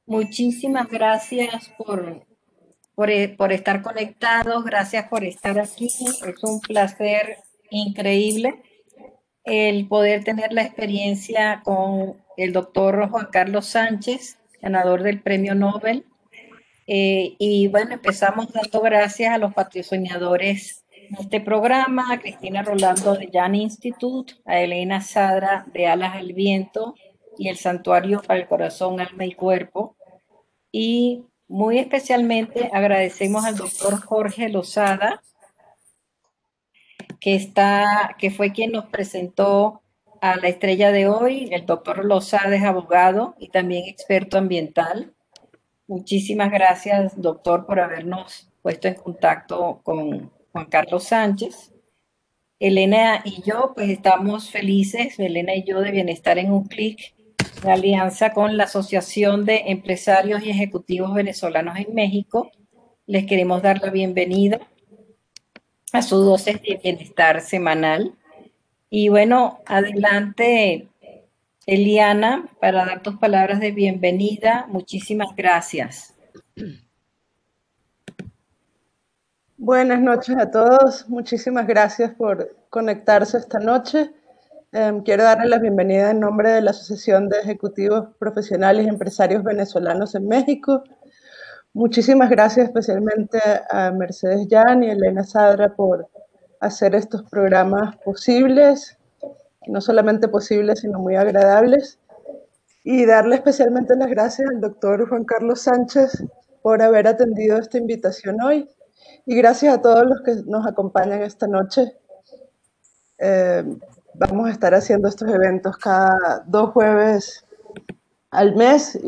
Muchísimas gracias por estar conectados, gracias por estar aquí. Es un placer increíble el poder tener la experiencia con el doctor Juan Carlos Sánchez, ganador del Premio Nobel. Y bueno, empezamos dando gracias a los patrocinadores de este programa, a Cristina Rolando de Jan Institute, a Elena Sadra de Alas al Viento y el Santuario para el Corazón, Alma y Cuerpo. Y muy especialmente agradecemos al doctor Jorge Lozada, que fue quien nos presentó a la estrella de hoy. El doctor Lozada es abogado y también experto ambiental. Muchísimas gracias, doctor, por habernos puesto en contacto con Juan Carlos Sánchez. Elena y yo, pues estamos felices, Elena y yo, de Bienestar en un Clic, en alianza con la Asociación de Empresarios y Ejecutivos Venezolanos en México. Les queremos dar la bienvenida a su dosis de bienestar semanal. Y bueno, adelante, Eliana, para dar tus palabras de bienvenida. Muchísimas gracias. Buenas noches a todos. Muchísimas gracias por conectarse esta noche. Quiero darle la bienvenida en nombre de la Asociación de Ejecutivos Profesionales y Empresarios Venezolanos en México. Muchísimas gracias especialmente a Mercedes Yan y Elena Sadra por hacer estos programas posibles, no solamente posibles, sino muy agradables. Y darle especialmente las gracias al doctor Juan Carlos Sánchez por haber atendido esta invitación hoy. Y gracias a todos los que nos acompañan esta noche. Eh, Vamos a estar haciendo estos eventos cada 2 jueves al mes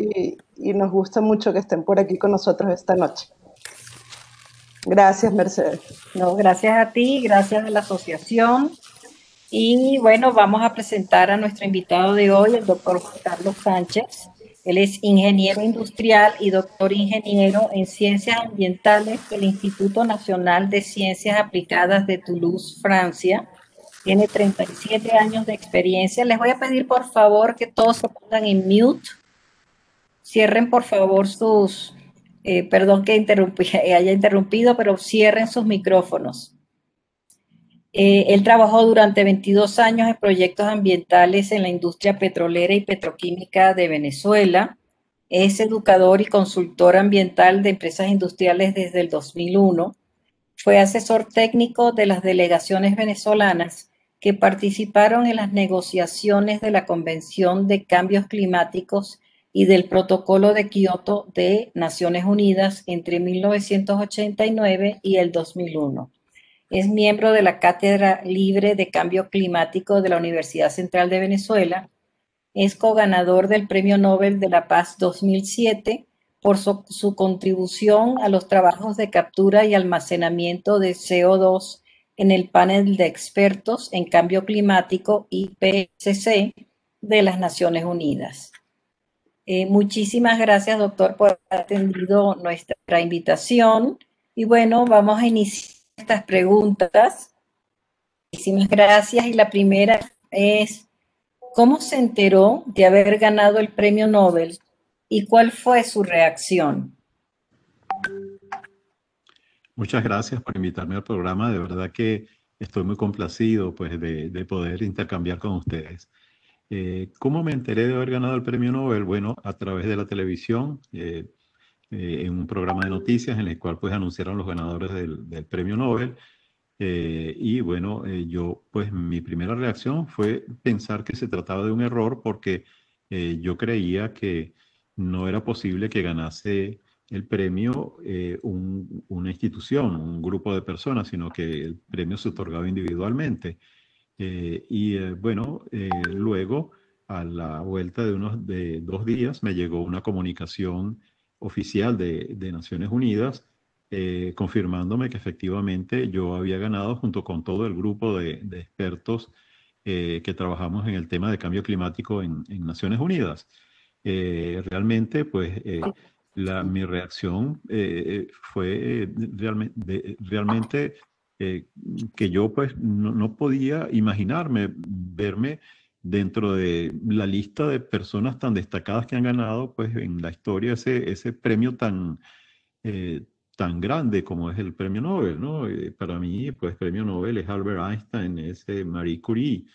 y nos gusta mucho que estén por aquí con nosotros esta noche. Gracias, Mercedes. No, gracias a ti, gracias a la asociación. Y bueno, vamos a presentar a nuestro invitado de hoy, el doctor Juan Carlos Sánchez. Él es ingeniero industrial y doctor ingeniero en ciencias ambientales del Instituto Nacional de Ciencias Aplicadas de Toulouse, Francia. Tiene 37 años de experiencia. Les voy a pedir por favor que todos se pongan en mute. Cierren por favor perdón que haya interrumpido, pero cierren sus micrófonos. Él trabajó durante 22 años en proyectos ambientales en la industria petrolera y petroquímica de Venezuela. Es educador y consultor ambiental de empresas industriales desde el 2001. Fue asesor técnico de las delegaciones venezolanas que participaron en las negociaciones de la Convención de Cambios Climáticos y del Protocolo de Kioto de Naciones Unidas entre 1989 y el 2001. Es miembro de la Cátedra Libre de Cambio Climático de la Universidad Central de Venezuela. Es coganador del Premio Nobel de la Paz 2007 por su contribución a los trabajos de captura y almacenamiento de CO2 en el panel de expertos en cambio climático IPCC de las Naciones Unidas. Muchísimas gracias, doctor, por haber atendido nuestra invitación. Y bueno, vamos a iniciar estas preguntas. Muchísimas gracias. Y la primera es, ¿cómo se enteró de haber ganado el premio Nobel y cuál fue su reacción? Muchas gracias por invitarme al programa. De verdad que estoy muy complacido pues, de poder intercambiar con ustedes. ¿Cómo me enteré de haber ganado el premio Nobel? Bueno, a través de la televisión, en un programa de noticias en el cual pues, anunciaron los ganadores del premio Nobel. Y bueno, yo pues mi primera reacción fue pensar que se trataba de un error porque yo creía que no era posible que ganase el premio una institución, un grupo de personas, sino que el premio se otorgaba individualmente. Luego, a la vuelta de 2 días, me llegó una comunicación oficial de Naciones Unidas confirmándome que efectivamente yo había ganado junto con todo el grupo de expertos que trabajamos en el tema de cambio climático en Naciones Unidas. Realmente, pues, mi reacción fue realmente que yo pues no podía imaginarme verme dentro de la lista de personas tan destacadas que han ganado, pues en la historia ese premio eh, tan grande como es el premio Nobel, ¿no? Para mí, pues premio Nobel es Albert Einstein, es Marie Curie.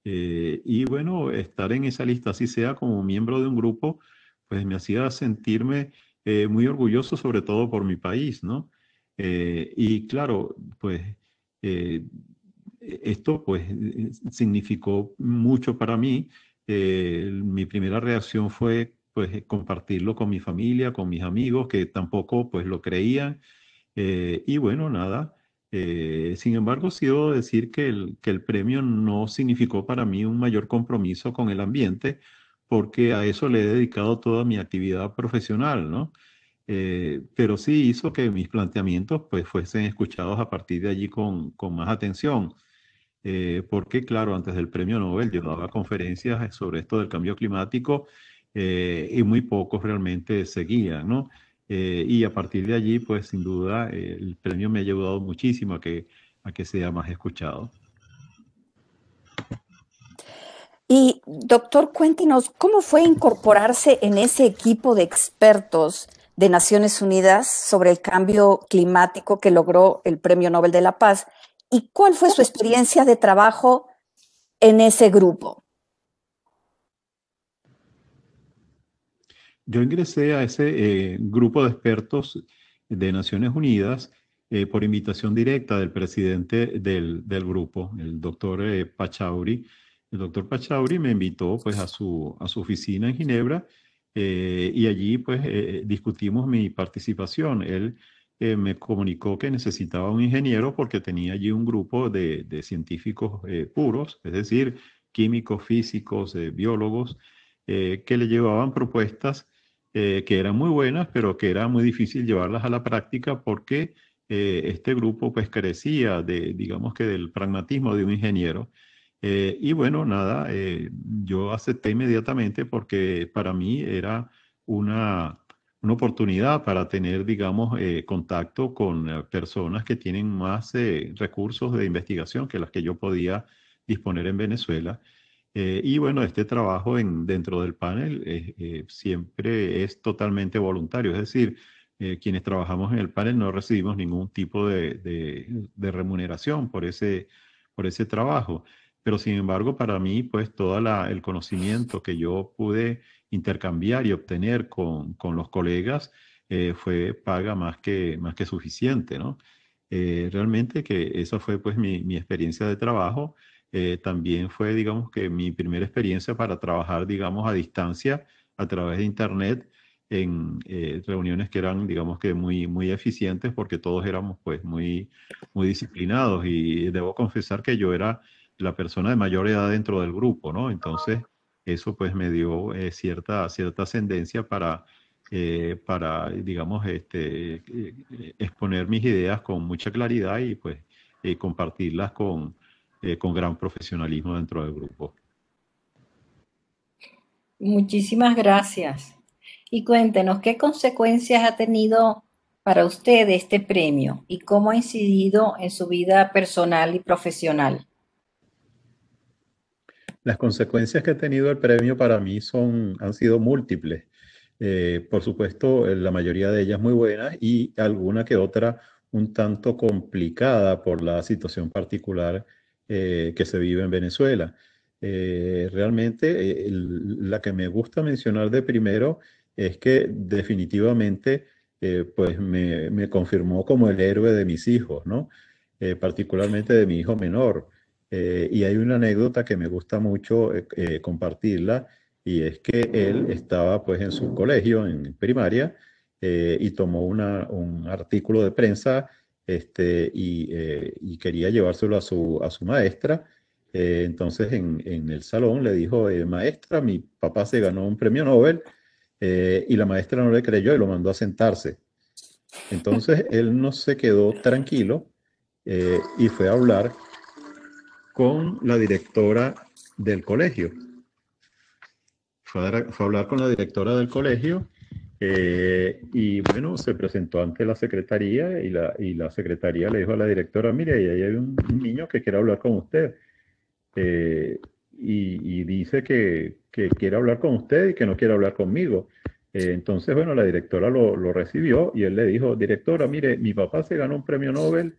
Y bueno, estar en esa lista, así sea como miembro de un grupo, pues me hacía sentirme muy orgulloso, sobre todo por mi país, ¿no? Y claro, pues eh, esto pues significó mucho para mí. Mi primera reacción fue pues compartirlo con mi familia, con mis amigos, que tampoco pues lo creían. Y bueno, nada. Sin embargo, sí debo decir que el premio no significó para mí un mayor compromiso con el ambiente, porque a eso le he dedicado toda mi actividad profesional, ¿no? Pero sí hizo que mis planteamientos pues fuesen escuchados a partir de allí con más atención. Porque claro, antes del premio Nobel yo daba conferencias sobre esto del cambio climático, y muy pocos realmente seguían, ¿no? Y a partir de allí, pues sin duda, el premio me ha ayudado muchísimo a que sea más escuchado. Y doctor, cuéntenos, ¿cómo fue incorporarse en ese equipo de expertos de Naciones Unidas sobre el cambio climático que logró el Premio Nobel de la Paz? ¿Y cuál fue su experiencia de trabajo en ese grupo? Yo ingresé a ese grupo de expertos de Naciones Unidas por invitación directa del presidente del grupo, el doctor Pachauri. El doctor Pachauri me invitó pues a su oficina en Ginebra, y allí pues discutimos mi participación. Él me comunicó que necesitaba un ingeniero porque tenía allí un grupo de científicos puros, es decir, químicos, físicos, biólogos, que le llevaban propuestas que eran muy buenas, pero que era muy difícil llevarlas a la práctica porque este grupo pues carecía de, digamos que del pragmatismo de un ingeniero. Y bueno, nada, yo acepté inmediatamente porque para mí era una, una oportunidad para tener, digamos, contacto con personas que tienen más recursos de investigación que las que yo podía disponer en Venezuela. Y bueno, este trabajo dentro del panel siempre es totalmente voluntario, es decir, quienes trabajamos en el panel no recibimos ningún tipo de remuneración por ese trabajo. Pero sin embargo, para mí, pues todo el conocimiento que yo pude intercambiar y obtener con los colegas fue paga más que suficiente, ¿no? Realmente que esa fue pues mi experiencia de trabajo. También fue, digamos, que mi primera experiencia para trabajar, digamos, a distancia a través de Internet en reuniones que eran, digamos, que muy eficientes porque todos éramos, pues, muy disciplinados y debo confesar que yo era la persona de mayor edad dentro del grupo, ¿no? Entonces, eso, pues, me dio cierta ascendencia para, digamos, exponer mis ideas con mucha claridad y, pues, compartirlas con gran profesionalismo dentro del grupo. Muchísimas gracias. Y cuéntenos, ¿qué consecuencias ha tenido para usted este premio y cómo ha incidido en su vida personal y profesional? Las consecuencias que ha tenido el premio para mí han sido múltiples. Por supuesto, la mayoría de ellas muy buenas y alguna que otra un tanto complicada por la situación particular que se vive en Venezuela. Realmente, la que me gusta mencionar de primero es que definitivamente pues me confirmó como el héroe de mis hijos, ¿no? Particularmente de mi hijo menor. Y hay una anécdota que me gusta mucho compartirla, y es que él estaba pues en su colegio, en primaria, y tomó un artículo de prensa y quería llevárselo a su maestra. Entonces en el salón le dijo, maestra, mi papá se ganó un premio Nobel, y la maestra no le creyó y lo mandó a sentarse. Entonces él no se quedó tranquilo y fue a hablar con la directora del colegio. Fue a hablar con la directora del colegio, y bueno, se presentó ante la secretaría y la secretaría le dijo a la directora, mire, ahí hay un niño que quiere hablar con usted. Eh, y dice que quiere hablar con usted y que no quiere hablar conmigo. Entonces, bueno, la directora lo recibió y él le dijo, directora, mire, mi papá se ganó un premio Nobel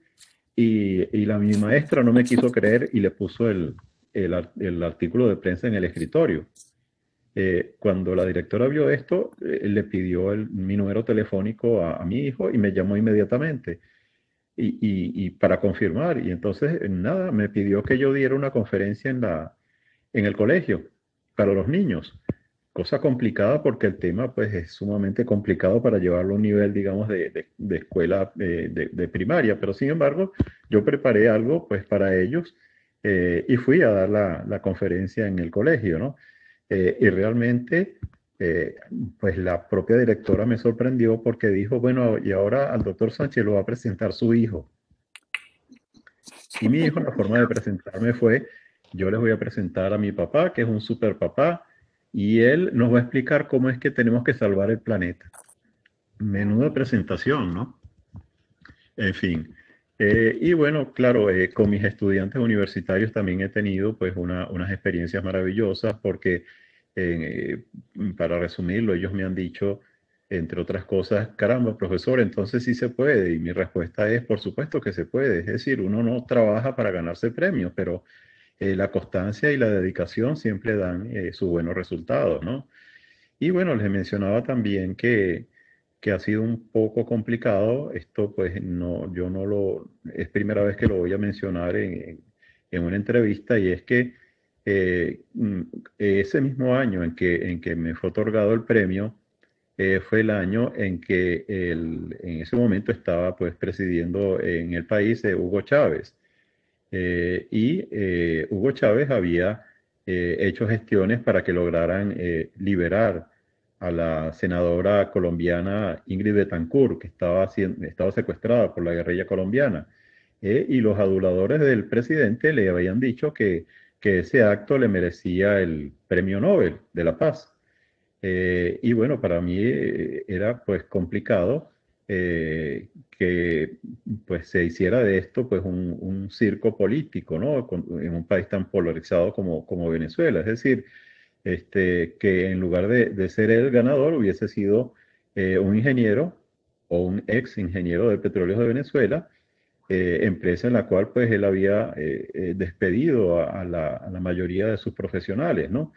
y mi maestra no me quiso creer y le puso el artículo de prensa en el escritorio. Cuando la directora vio esto, le pidió mi número telefónico a mi hijo y me llamó inmediatamente y para confirmar. Y entonces, nada, me pidió que yo diera una conferencia en el colegio para los niños. Cosa complicada porque el tema pues es sumamente complicado para llevarlo a un nivel, digamos, de escuela de primaria, pero sin embargo yo preparé algo pues para ellos y fui a dar la conferencia en el colegio, ¿no? Y realmente eh, pues la propia directora me sorprendió porque dijo, bueno, y ahora al doctor Sánchez lo va a presentar su hijo. Y mi hijo, la forma de presentarme fue, yo les voy a presentar a mi papá, que es un super papá, y él nos va a explicar cómo es que tenemos que salvar el planeta. Menuda presentación, ¿no? En fin. Y bueno, claro, con mis estudiantes universitarios también he tenido pues unas experiencias maravillosas porque, eh, para resumirlo, ellos me han dicho, entre otras cosas, caramba, profesor, entonces sí se puede. Y mi respuesta es, por supuesto que se puede. Es decir, uno no trabaja para ganarse premios, pero la constancia y la dedicación siempre dan sus buenos resultados, ¿no? Y bueno, les mencionaba también que ha sido un poco complicado. Esto pues no, yo no lo, es primera vez que lo voy a mencionar en una entrevista y es que eh, mm, ese mismo año en que me fue otorgado el premio, fue el año en que en ese momento estaba pues presidiendo en el país Hugo Chávez. Hugo Chávez había hecho gestiones para que lograran liberar a la senadora colombiana Ingrid Betancourt, que estaba secuestrada por la guerrilla colombiana. Y los aduladores del presidente le habían dicho que ese acto le merecía el Premio Nobel de la Paz. Y bueno, para mí era pues complicado que pues se hiciera de esto pues un circo político, ¿no? En un país tan polarizado como Venezuela. Es decir, que en lugar de ser el ganador hubiese sido un ingeniero o un ex ingeniero de petróleos de Venezuela, empresa en la cual pues él había despedido a la mayoría de sus profesionales, ¿no?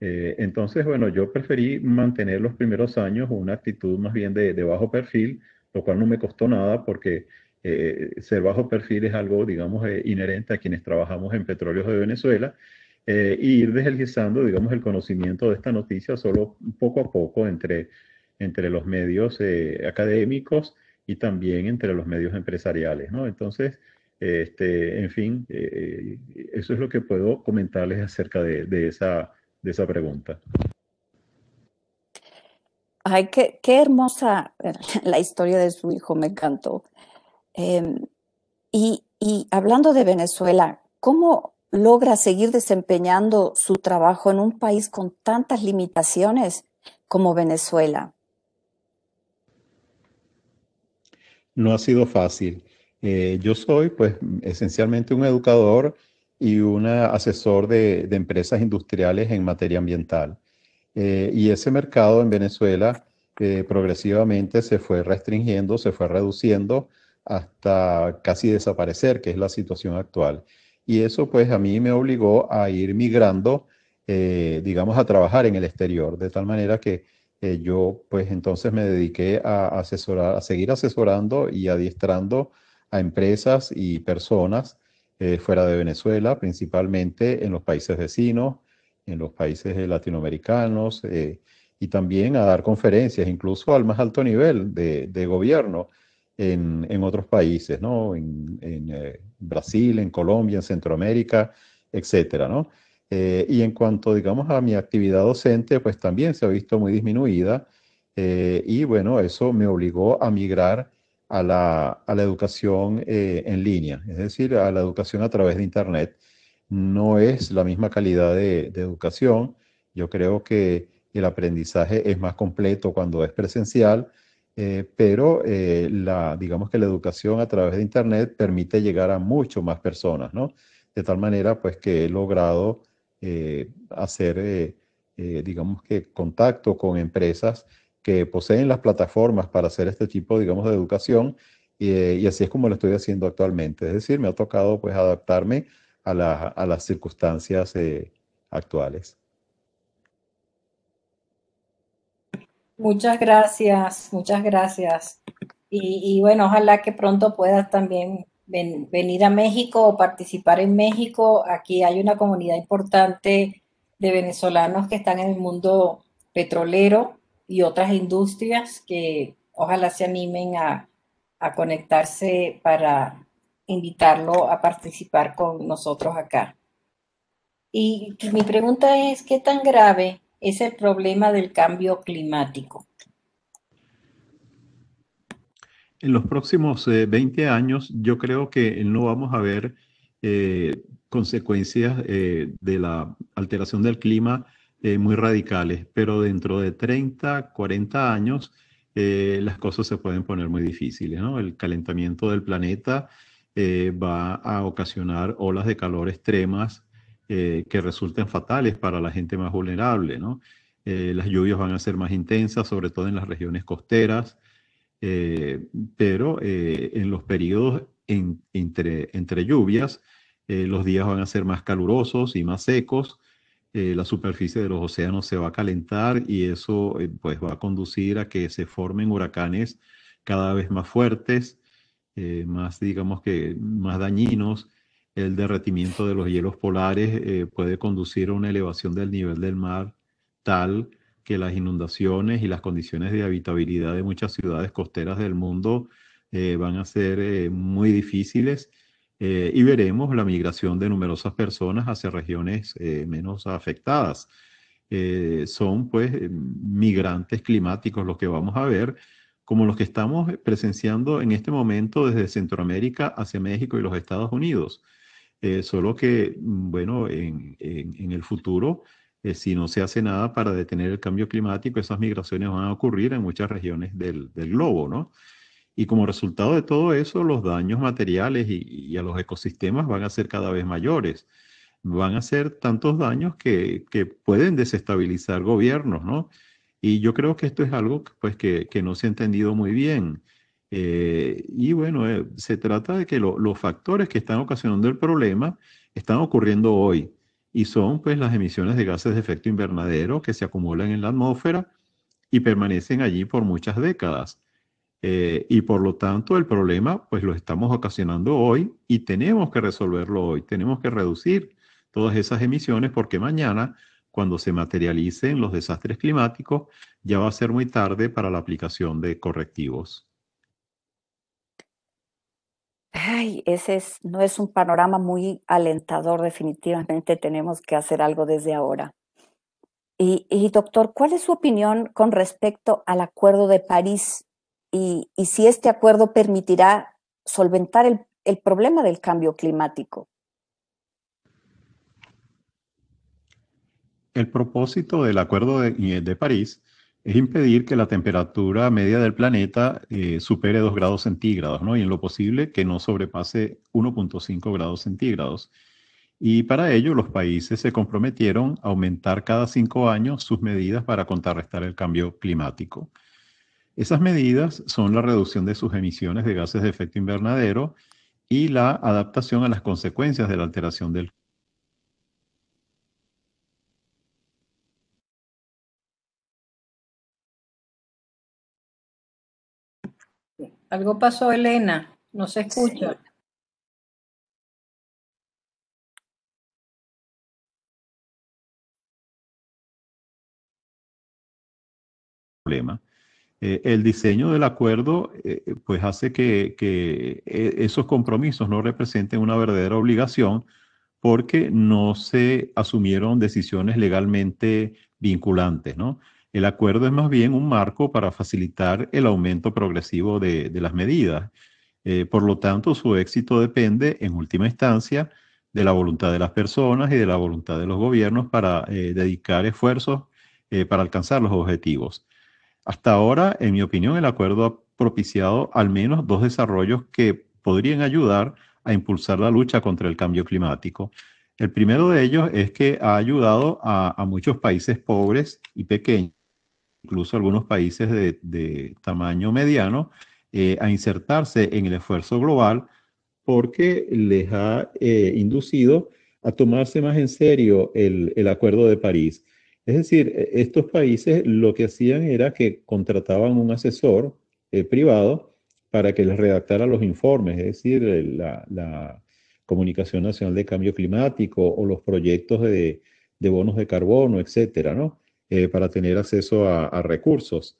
Entonces, bueno, yo preferí mantener los primeros años una actitud más bien de bajo perfil, lo cual no me costó nada porque ser bajo perfil es algo, digamos, inherente a quienes trabajamos en petróleos de Venezuela, y ir deslizando, digamos, el conocimiento de esta noticia solo poco a poco entre los medios académicos y también entre los medios empresariales, ¿no? Entonces, en fin, eso es lo que puedo comentarles acerca de esa pregunta. Ay, qué hermosa la historia de su hijo, me encantó. Y hablando de Venezuela, ¿cómo logra seguir desempeñando su trabajo en un país con tantas limitaciones como Venezuela? No ha sido fácil. Yo soy, pues, esencialmente un educador y un asesor de empresas industriales en materia ambiental. Y ese mercado en Venezuela progresivamente se fue restringiendo, se fue reduciendo hasta casi desaparecer, que es la situación actual. Y eso pues a mí me obligó a ir migrando, digamos, a trabajar en el exterior, de tal manera que yo pues entonces me dediqué a asesorar, a seguir asesorando y adiestrando a empresas y personas fuera de Venezuela, principalmente en los países vecinos, en los países latinoamericanos, y también a dar conferencias, incluso al más alto nivel de gobierno en otros países, ¿no? En Brasil, en Colombia, en Centroamérica, etcétera, ¿no? Y en cuanto, digamos, a mi actividad docente, pues también se ha visto muy disminuida, y bueno, eso me obligó a migrar a la educación en línea, es decir, a la educación a través de Internet. No es la misma calidad de educación. Yo creo que el aprendizaje es más completo cuando es presencial, pero digamos que la educación a través de Internet permite llegar a mucho más personas, ¿no? De tal manera, pues, que he logrado hacer, digamos que, contacto con empresas que poseen las plataformas para hacer este tipo, digamos, de educación. Y así es como lo estoy haciendo actualmente. Es decir, me ha tocado pues adaptarme a las circunstancias actuales. Muchas gracias, muchas gracias. Y bueno, ojalá que pronto puedas también venir a México o participar en México. Aquí hay una comunidad importante de venezolanos que están en el mundo petrolero y otras industrias que ojalá se animen a conectarse para invitarlo a participar con nosotros acá. Y mi pregunta es, ¿qué tan grave es el problema del cambio climático? En los próximos 20 años, yo creo que no vamos a ver consecuencias de la alteración del clima muy radicales, pero dentro de 30, 40 años, las cosas se pueden poner muy difíciles, ¿no? El calentamiento del planeta va a ocasionar olas de calor extremas que resulten fatales para la gente más vulnerable, ¿no? Las lluvias van a ser más intensas, sobre todo en las regiones costeras. Eh, pero en los periodos entre lluvias, los días van a ser más calurosos y más secos. La superficie de los océanos se va a calentar y eso pues va a conducir a que se formen huracanes cada vez más fuertes, más digamos que más dañinos. El derretimiento de los hielos polares puede conducir a una elevación del nivel del mar tal que las inundaciones y las condiciones de habitabilidad de muchas ciudades costeras del mundo van a ser muy difíciles, y veremos la migración de numerosas personas hacia regiones menos afectadas. Son pues migrantes climáticos los que vamos a ver, como los que estamos presenciando en este momento desde Centroamérica hacia México y los Estados Unidos. Solo que, bueno, en el futuro, si no se hace nada para detener el cambio climático, esas migraciones van a ocurrir en muchas regiones del globo, ¿no? Y como resultado de todo eso, los daños materiales y a los ecosistemas van a ser cada vez mayores. Van a ser tantos daños que pueden desestabilizar gobiernos, ¿no? Y yo creo que esto es algo pues, que no se ha entendido muy bien. Y bueno, se trata de que los factores que están ocasionando el problema están ocurriendo hoy y son pues las emisiones de gases de efecto invernadero que se acumulan en la atmósfera y permanecen allí por muchas décadas. Y por lo tanto el problema pues lo estamos ocasionando hoy y tenemos que resolverlo hoy. Tenemos que reducir todas esas emisiones porque mañana, cuando se materialicen los desastres climáticos, ya va a ser muy tarde para la aplicación de correctivos. Ay, no es un panorama muy alentador, definitivamente tenemos que hacer algo desde ahora. Y doctor, ¿cuál es su opinión con respecto al Acuerdo de París y si este acuerdo permitirá solventar el problema del cambio climático? El propósito del Acuerdo de París es impedir que la temperatura media del planeta supere 2 grados centígrados, ¿no? Y en lo posible que no sobrepase 1,5 grados centígrados. Y para ello los países se comprometieron a aumentar cada 5 años sus medidas para contrarrestar el cambio climático. Esas medidas son la reducción de sus emisiones de gases de efecto invernadero y la adaptación a las consecuencias de la alteración del Algo pasó, Elena, no se escucha. Sí. problema. El diseño del acuerdo pues hace que esos compromisos no representen una verdadera obligación porque no se asumieron decisiones legalmente vinculantes, ¿no? El acuerdo es más bien un marco para facilitar el aumento progresivo de las medidas. Por lo tanto, su éxito depende, en última instancia, de la voluntad de las personas y de la voluntad de los gobiernos para dedicar esfuerzos para alcanzar los objetivos. Hasta ahora, en mi opinión, el acuerdo ha propiciado al menos dos desarrollos que podrían ayudar a impulsar la lucha contra el cambio climático. El primero de ellos es que ha ayudado a muchos países pobres y pequeños, incluso algunos países de tamaño mediano, a insertarse en el esfuerzo global porque les ha inducido a tomarse más en serio el Acuerdo de París. Es decir, estos países lo que hacían era que contrataban un asesor privado para que les redactara los informes, es decir, la Comunicación Nacional de Cambio Climático o los proyectos de bonos de carbono, etcétera, ¿no? Para tener acceso a recursos.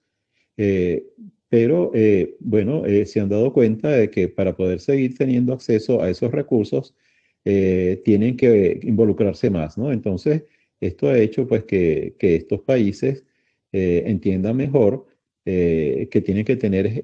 Eh, pero bueno, se han dado cuenta de que para poder seguir teniendo acceso a esos recursos, tienen que involucrarse más, ¿no? Entonces, esto ha hecho pues que estos países entiendan mejor que tienen que tener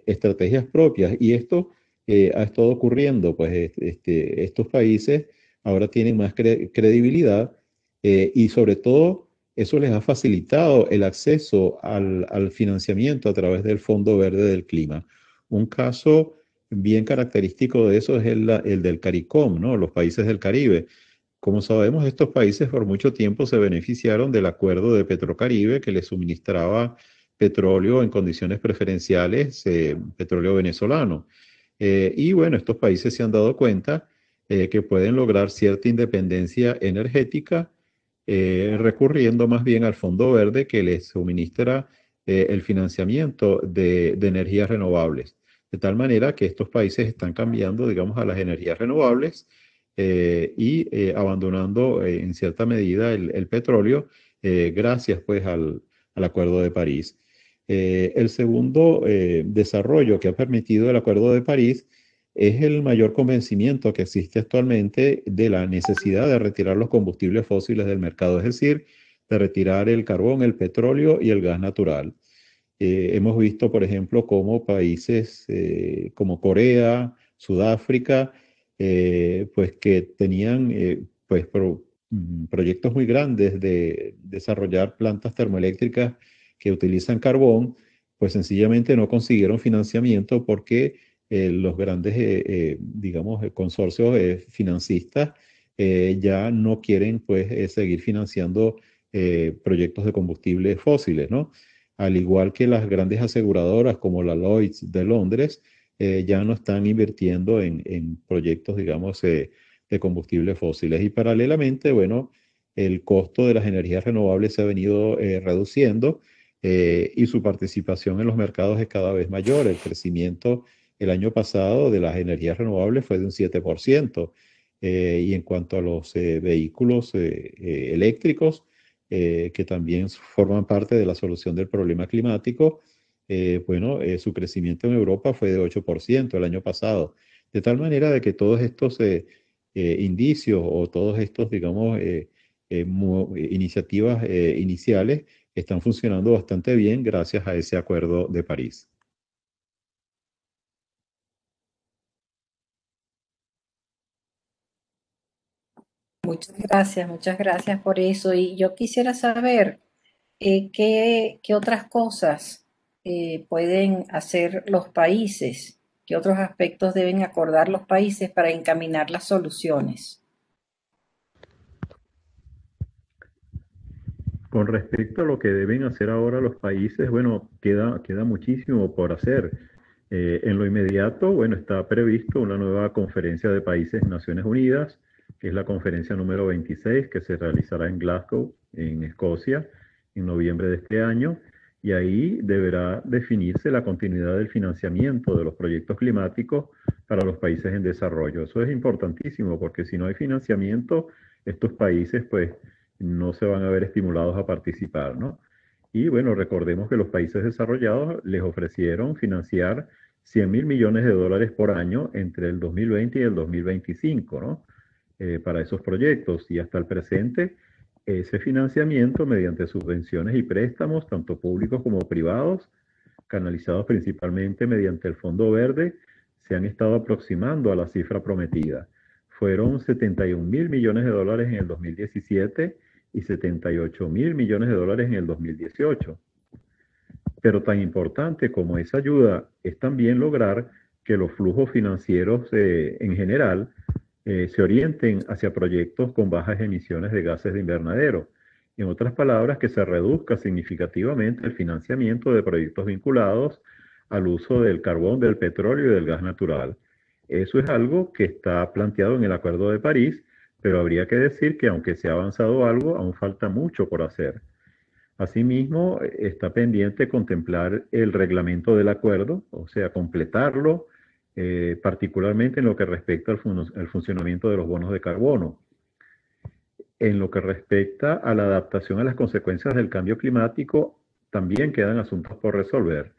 estrategias propias. Y esto ha estado ocurriendo, pues estos países ahora tienen más credibilidad y sobre todo eso les ha facilitado el acceso al financiamiento a través del Fondo Verde del Clima. Un caso bien característico de eso es el del CARICOM, ¿no? Los países del Caribe. Como sabemos, estos países por mucho tiempo se beneficiaron del acuerdo de Petrocaribe que les suministraba petróleo en condiciones preferenciales, petróleo venezolano. Y bueno, estos países se han dado cuenta que pueden lograr cierta independencia energética recurriendo más bien al Fondo Verde que les suministra el financiamiento de energías renovables. De tal manera que estos países están cambiando, digamos, a las energías renovables y abandonando en cierta medida el petróleo gracias pues al Acuerdo de París. El segundo desarrollo que ha permitido el Acuerdo de París es el mayor convencimiento que existe actualmente de la necesidad de retirar los combustibles fósiles del mercado, es decir, de retirar el carbón, el petróleo y el gas natural. Hemos visto, por ejemplo, cómo países como Corea, Sudáfrica, pues que tenían pues proyectos muy grandes de desarrollar plantas termoeléctricas que utilizan carbón, pues sencillamente no consiguieron financiamiento porque los grandes, digamos, consorcios financistas ya no quieren pues seguir financiando proyectos de combustibles fósiles, ¿no? Al igual que las grandes aseguradoras como la Lloyds de Londres, ya no están invirtiendo en proyectos, digamos, de combustibles fósiles. Y paralelamente, bueno, el costo de las energías renovables se ha venido reduciendo y su participación en los mercados es cada vez mayor. El crecimiento el año pasado de las energías renovables fue de un 7%. Y en cuanto a los vehículos eléctricos, que también forman parte de la solución del problema climático, bueno, su crecimiento en Europa fue de 8% el año pasado. De tal manera de que todos estos indicios o todos estos, digamos, iniciativas iniciales están funcionando bastante bien gracias a ese acuerdo de París. Muchas gracias por eso. Y yo quisiera saber qué otras cosas pueden hacer los países, qué otros aspectos deben acordar los países para encaminar las soluciones. Con respecto a lo que deben hacer ahora los países, bueno, queda muchísimo por hacer. En lo inmediato, bueno, está previsto una nueva conferencia de países en Naciones Unidas, que es la conferencia número 26, que se realizará en Glasgow, en Escocia, en noviembre de este año, y ahí deberá definirse la continuidad del financiamiento de los proyectos climáticos para los países en desarrollo. Eso es importantísimo, porque si no hay financiamiento, estos países, pues, no se van a ver estimulados a participar, ¿no? Y bueno, recordemos que los países desarrollados les ofrecieron financiar 100.000 millones de dólares por año entre el 2020 y el 2025, ¿no? Para esos proyectos. Y hasta el presente, ese financiamiento mediante subvenciones y préstamos, tanto públicos como privados, canalizados principalmente mediante el Fondo Verde, se han estado aproximando a la cifra prometida. Fueron 71.000 millones de dólares en el 2017 y 78.000 millones de dólares en el 2018. Pero tan importante como esa ayuda es también lograr que los flujos financieros en general se orienten hacia proyectos con bajas emisiones de gases de invernadero. En otras palabras, que se reduzca significativamente el financiamiento de proyectos vinculados al uso del carbón, del petróleo y del gas natural. Eso es algo que está planteado en el Acuerdo de París, pero habría que decir que aunque se ha avanzado algo, aún falta mucho por hacer. Asimismo, está pendiente contemplar el reglamento del acuerdo, o sea, completarlo, particularmente en lo que respecta al funcionamiento de los bonos de carbono. En lo que respecta a la adaptación a las consecuencias del cambio climático, también quedan asuntos por resolver.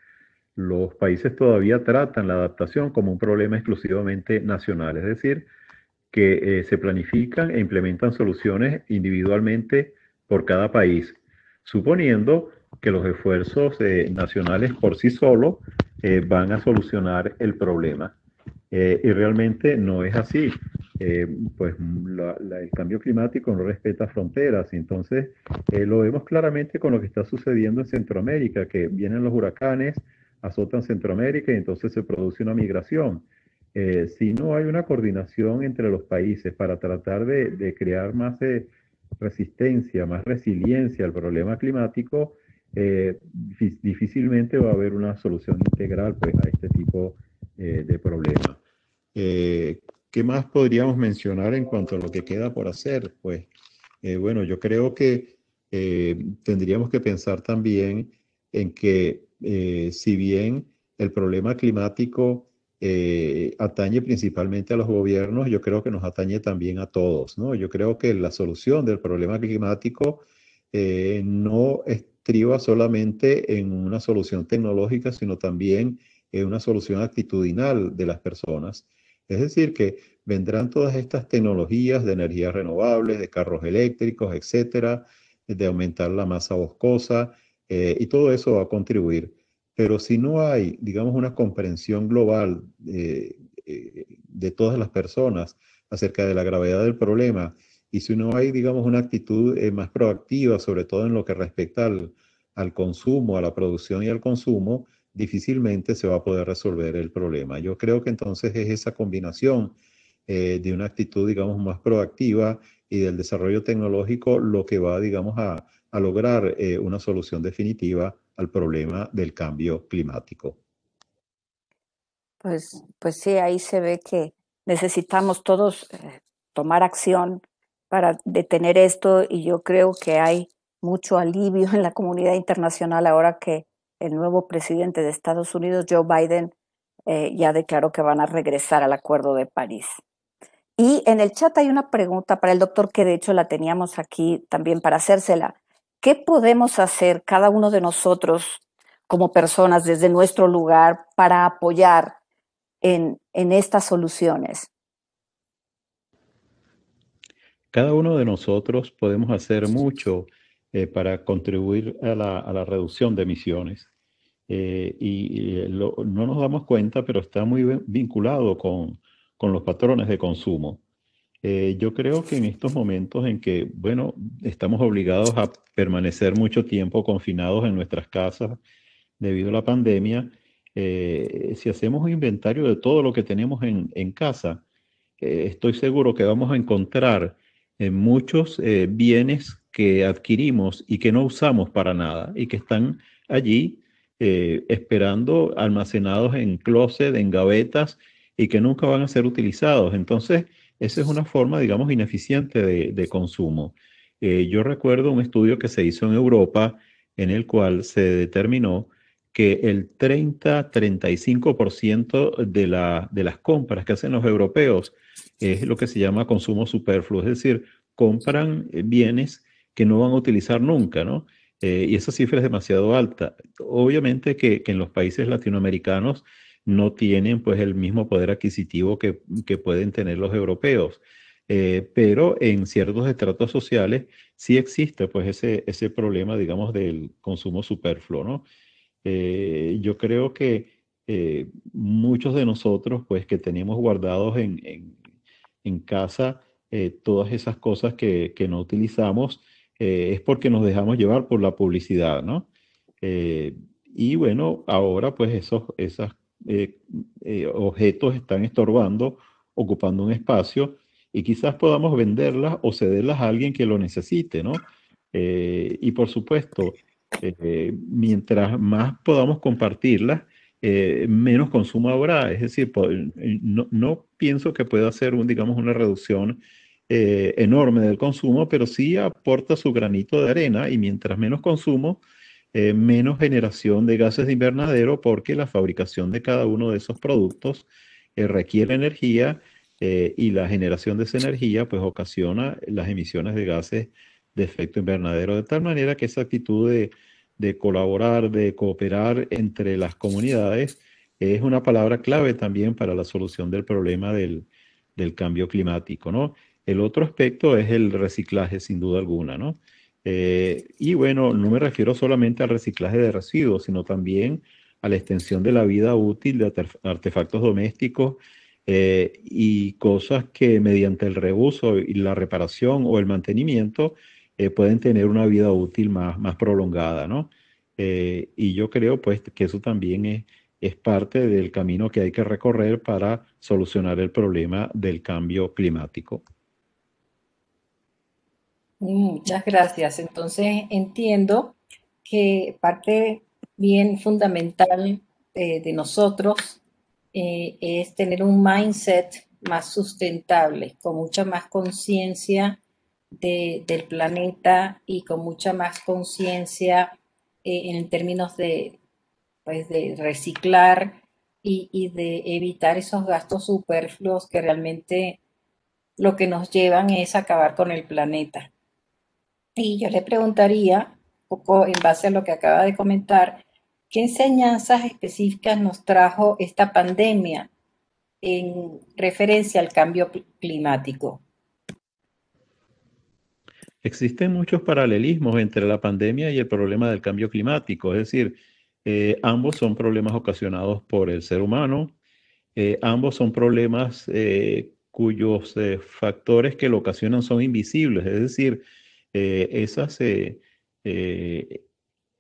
Los países todavía tratan la adaptación como un problema exclusivamente nacional, es decir, que se planifican e implementan soluciones individualmente por cada país, suponiendo que los esfuerzos nacionales por sí solos van a solucionar el problema. Y realmente no es así. Pues el cambio climático no respeta fronteras, entonces lo vemos claramente con lo que está sucediendo en Centroamérica, que vienen los huracanes, azotan Centroamérica y entonces se produce una migración. Si no hay una coordinación entre los países para tratar de crear más resistencia, más resiliencia al problema climático, difícilmente va a haber una solución integral pues, a este tipo de problemas. ¿Qué más podríamos mencionar en cuanto a lo que queda por hacer? Pues bueno, yo creo que tendríamos que pensar también en que si bien el problema climático atañe principalmente a los gobiernos, yo creo que nos atañe también a todos, ¿no? Yo creo que la solución del problema climático no estriba solamente en una solución tecnológica, sino también en una solución actitudinal de las personas. Es decir, que vendrán todas estas tecnologías de energías renovables, de carros eléctricos, etcétera, de aumentar la masa boscosa, y todo eso va a contribuir. Pero si no hay, digamos, una comprensión global de todas las personas acerca de la gravedad del problema, y si no hay, digamos, una actitud más proactiva, sobre todo en lo que respecta al consumo, a la producción y al consumo, difícilmente se va a poder resolver el problema. Yo creo que entonces es esa combinación de una actitud, digamos, más proactiva y del desarrollo tecnológico lo que va, digamos, a lograr una solución definitiva al problema del cambio climático. Pues sí, ahí se ve que necesitamos todos tomar acción para detener esto y yo creo que hay mucho alivio en la comunidad internacional ahora que el nuevo presidente de Estados Unidos, Joe Biden, ya declaró que van a regresar al Acuerdo de París. Y en el chat hay una pregunta para el doctor que de hecho la teníamos aquí también para hacérsela. ¿Qué podemos hacer cada uno de nosotros como personas desde nuestro lugar para apoyar en estas soluciones? Cada uno de nosotros podemos hacer mucho para contribuir a la reducción de emisiones. No nos damos cuenta, pero está muy vinculado con los patrones de consumo. Yo creo que en estos momentos en que, bueno, estamos obligados a permanecer mucho tiempo confinados en nuestras casas debido a la pandemia, si hacemos un inventario de todo lo que tenemos en casa, estoy seguro que vamos a encontrar muchos bienes que adquirimos y que no usamos para nada y que están allí esperando, almacenados en closet, en gavetas y que nunca van a ser utilizados. Entonces, esa es una forma, digamos, ineficiente de consumo. Yo recuerdo un estudio que se hizo en Europa en el cual se determinó que el 30-35% de las compras que hacen los europeos es lo que se llama consumo superfluo, es decir, compran bienes que no van a utilizar nunca, ¿no? Y esa cifra es demasiado alta. Obviamente que en los países latinoamericanos no tienen pues el mismo poder adquisitivo que pueden tener los europeos. Pero en ciertos estratos sociales sí existe pues ese problema, digamos, del consumo superfluo, ¿no? Yo creo que muchos de nosotros, pues que tenemos guardados en casa todas esas cosas que no utilizamos, es porque nos dejamos llevar por la publicidad, ¿no? Y bueno, ahora pues esos objetos están estorbando, ocupando un espacio y quizás podamos venderlas o cederlas a alguien que lo necesite, ¿no? Y por supuesto, mientras más podamos compartirlas, menos consumo habrá. Es decir, no pienso que pueda ser digamos, una reducción enorme del consumo, pero sí aporta su granito de arena y mientras menos consumo, menos generación de gases de invernadero porque la fabricación de cada uno de esos productos requiere energía y la generación de esa energía pues ocasiona las emisiones de gases de efecto invernadero, de tal manera que esa actitud de colaborar, de cooperar entre las comunidades es una palabra clave también para la solución del problema del cambio climático, ¿no? El otro aspecto es el reciclaje, sin duda alguna, ¿no? Y bueno, no me refiero solamente al reciclaje de residuos, sino también a la extensión de la vida útil de artefactos domésticos y cosas que mediante el reuso y la reparación o el mantenimiento pueden tener una vida útil más prolongada, ¿no? Y yo creo pues que eso también es parte del camino que hay que recorrer para solucionar el problema del cambio climático. Muchas gracias. Entonces entiendo que parte bien fundamental de nosotros es tener un mindset más sustentable, con mucha más conciencia del planeta y con mucha más conciencia en términos pues, de reciclar y de evitar esos gastos superfluos que realmente lo que nos llevan es acabar con el planeta. Y yo le preguntaría, un poco en base a lo que acaba de comentar, ¿qué enseñanzas específicas nos trajo esta pandemia en referencia al cambio climático? Existen muchos paralelismos entre la pandemia y el problema del cambio climático, es decir, ambos son problemas ocasionados por el ser humano, ambos son problemas cuyos factores que lo ocasionan son invisibles, es decir, esas,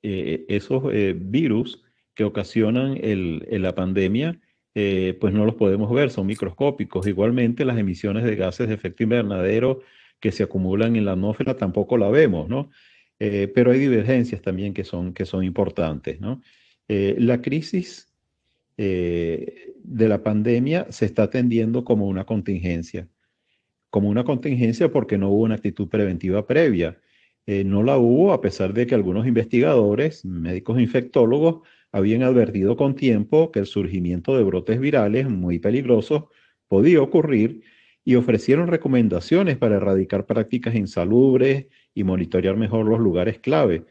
esos virus que ocasionan la pandemia, pues no los podemos ver, son microscópicos. Igualmente, las emisiones de gases de efecto invernadero que se acumulan en la atmósfera tampoco la vemos, ¿no? Pero hay divergencias también que son importantes, ¿no? La crisis de la pandemia se está atendiendo como una contingencia porque no hubo una actitud preventiva previa. No la hubo a pesar de que algunos investigadores, médicos infectólogos, habían advertido con tiempo que el surgimiento de brotes virales muy peligrosos podía ocurrir y ofrecieron recomendaciones para erradicar prácticas insalubres y monitorear mejor los lugares clave,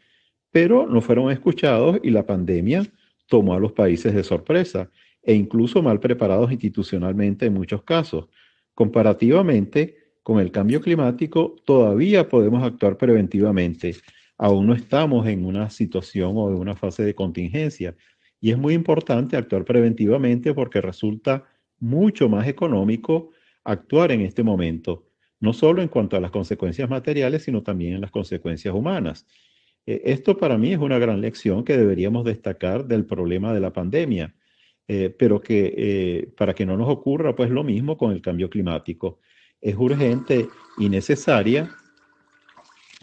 pero no fueron escuchados y la pandemia tomó a los países de sorpresa e incluso mal preparados institucionalmente en muchos casos. Comparativamente con el cambio climático, todavía podemos actuar preventivamente. Aún no estamos en una situación o en una fase de contingencia y es muy importante actuar preventivamente porque resulta mucho más económico actuar en este momento, no solo en cuanto a las consecuencias materiales, sino también en las consecuencias humanas. Esto para mí es una gran lección que deberíamos destacar del problema de la pandemia, pero que para que no nos ocurra pues lo mismo con el cambio climático. Es urgente y necesaria,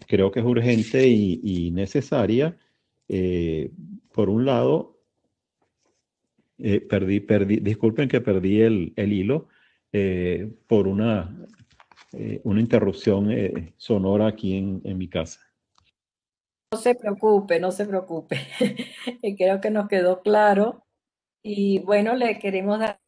creo que es urgente y necesaria, eh, por un lado, disculpen que perdí el hilo por una interrupción sonora aquí en mi casa. No se preocupe, no se preocupe. Creo que nos quedó claro. Y bueno, le queremos dar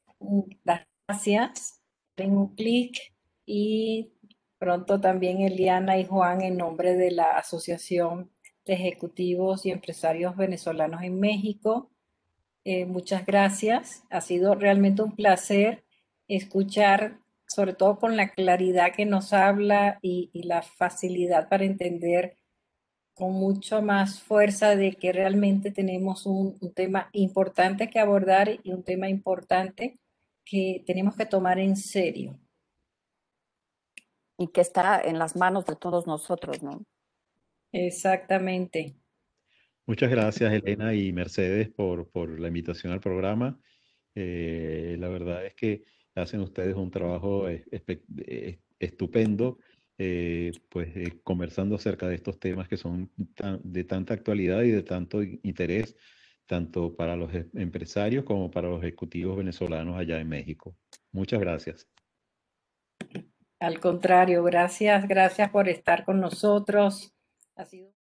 las gracias. Den un clic y pronto también Eliana y Juan en nombre de la Asociación de Ejecutivos y Empresarios Venezolanos en México. Muchas gracias. Ha sido realmente un placer escuchar, sobre todo con la claridad que nos habla y la facilidad para entender con mucho más fuerza de que realmente tenemos un tema importante que abordar y un tema importante que tenemos que tomar en serio. Y que está en las manos de todos nosotros, ¿no? Exactamente. Muchas gracias, Elena y Mercedes, por la invitación al programa. La verdad es que hacen ustedes un trabajo estupendo, conversando acerca de estos temas que son de tanta actualidad y de tanto interés, tanto para los empresarios como para los ejecutivos venezolanos allá en México. Muchas gracias. Al contrario, gracias por estar con nosotros. Ha sido